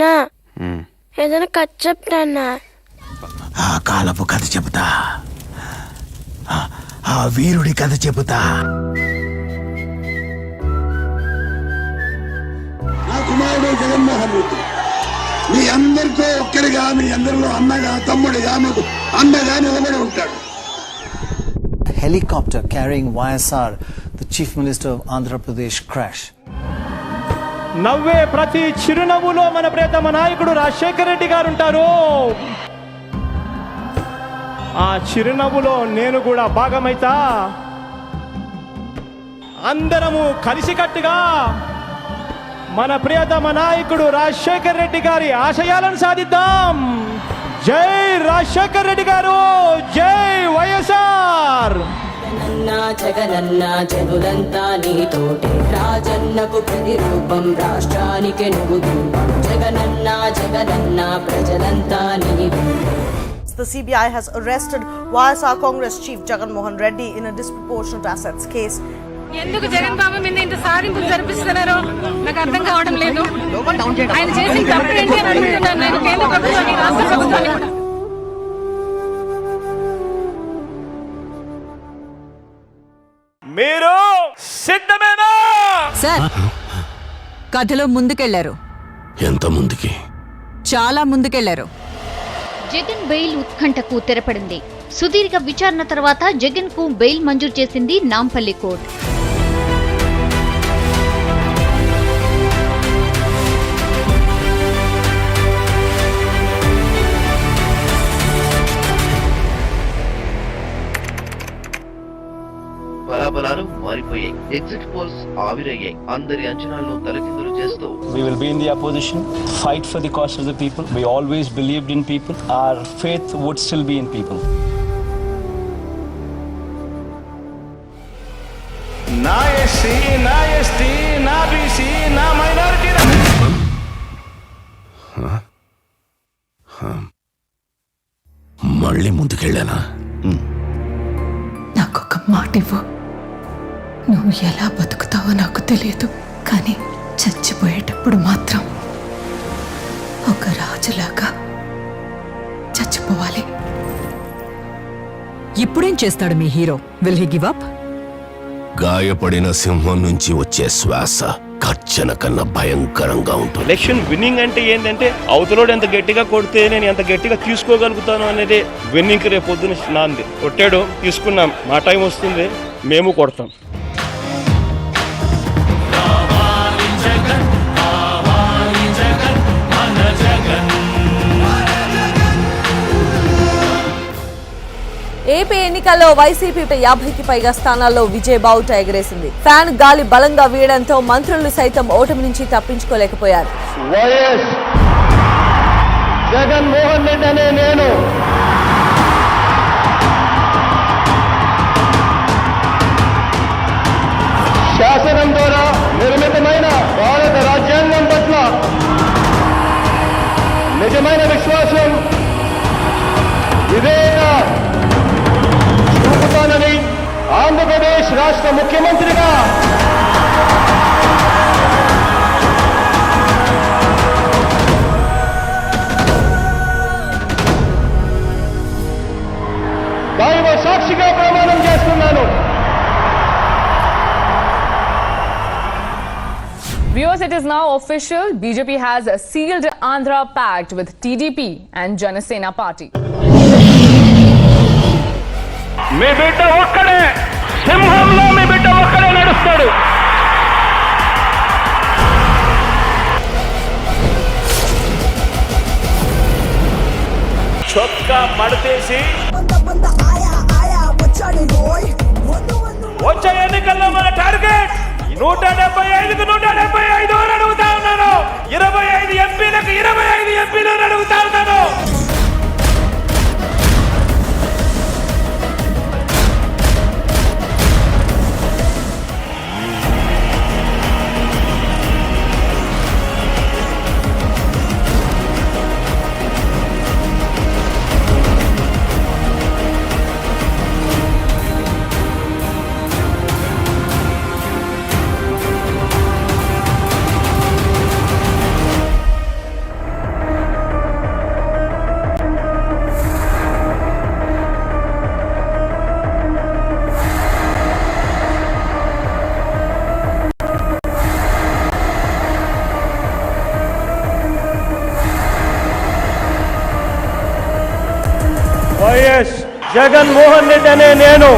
నాన్న ఏదైనా కథ చెప్తాన్నా. ఆ కాలపు కథ చెబుతా, ఆ వీరుడి కథ చెబుతా. నా కుమారుడు జగన్మోహన్ రెడ్డి మీ అందరితో ఒక్కరిగా, మీ అందరిలో అన్నగా, తమ్ముడిగా, మీకు అన్నగా నిలబడి ఉంటాడు. Helicopter carrying YSR, the Chief Minister of Andhra Pradesh, crash. నవ్వే ప్రతి చిరునవ్వులో మన ప్రియతమ నాయకుడు రాజశేఖర రెడ్డి గారు ఉంటారు. ఆ చిరునవ్వులో నేను కూడా భాగమైతా. అందరము కలిసికట్టుగా మన ప్రియతమ నాయకుడు రాజశేఖర రెడ్డి గారి ఆశయాలను సాధిద్దాం. జై రాజశేఖర రెడ్డి గారు, జై వైఎస్ఆర్. జగనన్న జనులంతా నీతోటి, రాజన్నకు ప్రతిరూపం, రాష్ట్రానికి నువ్వు రూపం. జగనన్న జగనన్న ప్రజలంతా నీవు. The CBI has arrested YSR Congress Chief Jagan Mohan Reddy in a disproportionate assets case. ఎందుకు జగన్ బాబు మీద ఇంత సాధింపులు జరిపిస్తున్నారో నాకు అర్థం కావడం లేదు. ఆయన చేసిన తప్పు ఏంటి అని అడుగుతున్నాను నేను కేంద్ర ప్రభుత్వాన్ని, రాష్ట్ర ప్రభుత్వాన్ని కూడా. మీరు సిద్ధమేనా? సార్, కథలో ముందుకెళ్లారు. ఎంత ముందుకి? చాలా ముందుకెళ్లారు. జగన్ బెయిల్ ఉత్కంఠకు తెరపడింది. సుదీర్ఘ విచారణ తర్వాత జగన్ కు బెయిల్ మంజూరు చేసింది నాంపల్లి కోర్టు. బలాబలాలు మారిపోయాయి. ఎగ్జిట్ పోల్స్ ఆవిరయ్యాయి. అందరి అంచనాలను తలకిందులు చేస్తూ We will be in the opposition, fight for the cause of the people. We always believed in people. Our faith would still be in people. నా ఎస్సీ, నా ఎస్టీ, నా బీసీ, నా మైనారిటీ. మళ్ళీ ముందుకెళ్ళానా? నాకొక మాట ఇవ్వు. నువ్వు ఎలా బతుకుతావో నాకు తెలియదు, కానీ చచ్చిపోయేటప్పుడు మాత్రం ఒక రాజులాగా చచ్చిపోవాలి. ఇప్పుడేం చేస్తాడు మీ hero? Will he give up? గాయపడిన సింహం నుంచి వచ్చే శ్వాస కర్చన కన్నా భయంకరంగా ఉంటుంది. ఎలక్షన్ విన్నింగ్ అంటే ఏంటంటే అవతలోడు ఎంత గట్టిగా కొడితే నేను ఎంత గట్టిగా తీసుకోగలుగుతాను అనేది విన్నింగ్. రేపు పొద్దున నాంది కొట్టాడు, తీసుకున్నాం. మా టైం వస్తుంది, మేము కొడతాం. ఏపీ ఎన్నికల్లో వైసీపీ 50కి పైగా స్థానాల్లో విజయ్ బావుట ఎగరేసింది. ఫ్యాన్ గాలి బలంగా వీయడంతో మంత్రులు సైతం ఓటమి నుంచి తప్పించుకోలేకపోయారు. వైఎస్ జగన్మోహన్ రెడ్డి అనే నేను శాసనం ద్వారా నిర్మితమైన భారత రాజ్యాంగం పట్ల నిజమైన విశ్వాసం, వివేక చూపుతానని ఆంధ్రప్రదేశ్ రాష్ట్ర ముఖ్యమంత్రిగా దైవ సాక్షిగా ప్రమాణం చేస్తున్నాను. Viewers, it is now official. BJP has sealed Andhra pact with TDP and Janasena party. మీ బిడ్డ ఒక్కడే, సింహంలో మీ బిడ్డ ఒక్కడే నడుస్తాడు. చొక్కా మడతేసి వచ్చే ఎన్నికల్లో మన టార్గెట్ 175కు 175 అని అడుగుతా ఉన్నాను. 25 ఎంపీలకు 25 ఎంపీలు అడుగుతా ఉన్నాను. జగన్మోహన్ రెడ్డి అనే నేను